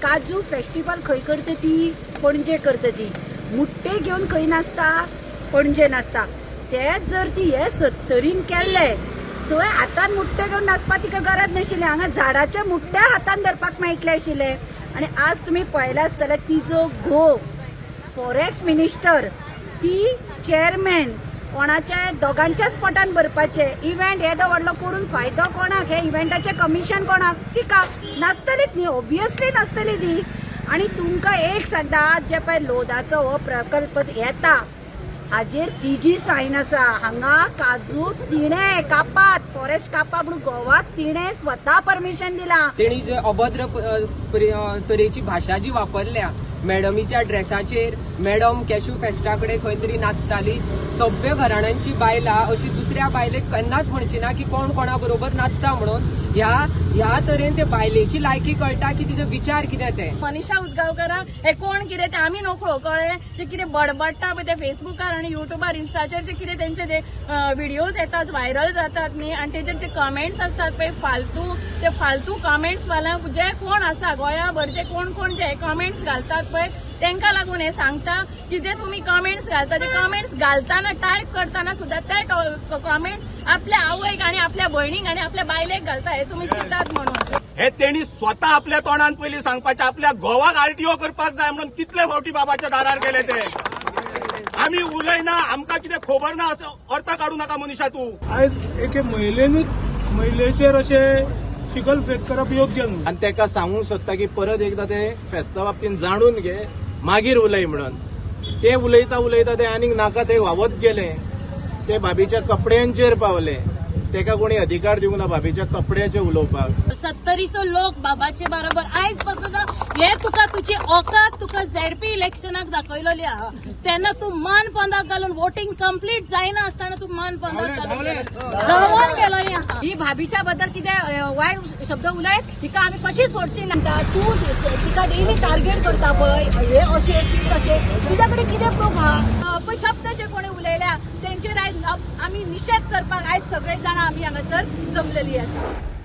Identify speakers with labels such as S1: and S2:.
S1: काजू फेस्टिवल खंय करता ती पणजे करता ती मुट्टे घेवन खंय नाचता पणजे नाचता तेच जर ती हे 70रीन केल्ले थंय हातान मुट्टे घेवन नाचपाक तिका गरज नाशिल्ली हांगा झाडाच्या मुट्ट्या हातान धरपाक मेळटले आशिल्ले आनी आज तुम्ही पळयला आसतले तिजो घोव फॉरेस्ट मिनिस्टर ती चेअरमॅन कोणाचे दोगांच्याच पोटान भरपाचे इव्हेंट येदो व्हडलो करून फायदो कोणाक हे इव्हेंटाचे कमिशन कोणाक तिका नासतलीच न्ही ऑब्वियसली नासतली ती आणि तुमकां एक सांगता जे पळय लोदाचो हो प्रकल्प येता हाजेर तिजी सायन आसा हांगा काजू तिणे कापात फॉरेस्ट कापा म्हणून गोवाक तिणे स्वता परमिशन दिला
S2: तेणी जे अभद्र तरेची भाषा जी वापरल्या मॅडमीच्या ड्रेसाचेर मॅडम कॅशू फेस्टा कडेन खंय तरी नाचताली सभ्य घराण्यांची बायलां अशी दुसऱ्या बायलेक केन्नाच म्हणची ना की कोण कोणा बरोबर नाचता म्हणून ह्या तरेन ते बायलेची लायकी कळटा की तिजो विचार कितें ते
S3: मनीषा उजगांवकाराक हे कोण कितें ते आमी नोकळो कळ्ळे ते कितें बडबडटा पळय ते फेसबुकार आणि युट्यूबार इंस्टाचेर जे कितें तेंचे जे व्हिडिओज येतात व्हायरल जातात न्ही आणि तेचेर जे कमेंट्स असतात पळय फालतू कमेंट्स वाल्यांक जे कोण आसा गोंयाभर जे कोण जे कमेंट्स घालतात पळय तेंका लागून हे सांगता की जे तुम्ही कमेंट्स घालता ते कमेंट्स घालताना टायप करताना सुद्धा ते कमेंट्स आपल्या आवयक आणि आपल्या भयणीक आणि आपल्या बायलेक घालता हे तुम्ही चिंतात म्हणून
S4: हे तेणी स्वतः आपल्या तोंडान पयलीं सांगपाचे आपल्या घोवाक आरटीओ करपाक जाय म्हणून कितले फावटी बाबाच्या दारार गेले ते आम्ही उलयना आमकां कितें खबर ना असो अर्थ काढू नाका मनीषा तू
S5: आयज एके महिलेचेर अशे चिखल फेक करप योग्य न्हू
S6: आणि ताका सांगूंक सोदता की परत एकदा ते फेस्ता बाबतींत जाणून घे मागीर उलय म्हणून ते उलयता ते आनीक नाका ते व्हावत गेले ते भाभीच्या कपड्यांचेर पावले तेका कोणी अधिकार दिवंक ना भाभीच्या कपड्याचे उलोवपाक
S7: 70 लोक बाबाचे बरोबर आयज पासून हे तुका तुजी औकात तुका झेडपी इलेक्शनाक दाखयलोली आहा तेन्ना तू मान पंदाक घालून वोटिंग कंप्लीट जायना आसतना तू मान पंदाक धांवून गेलोली आहा
S1: ही भाभीच्या बद्दल कितें वायट शब्द उलयत तिका आमी कशी सोडची ना तू तिका डेली टार्गेट करता पळय हे अशें ती तशें तुज्या कडेन कितें प्रूफ आहा अपशब्द जे कोणी उलयल्या तेंचेर आयज आमी निशेध करपाक आयज सगळे जाणां आमी हांगासर जमलेली आसा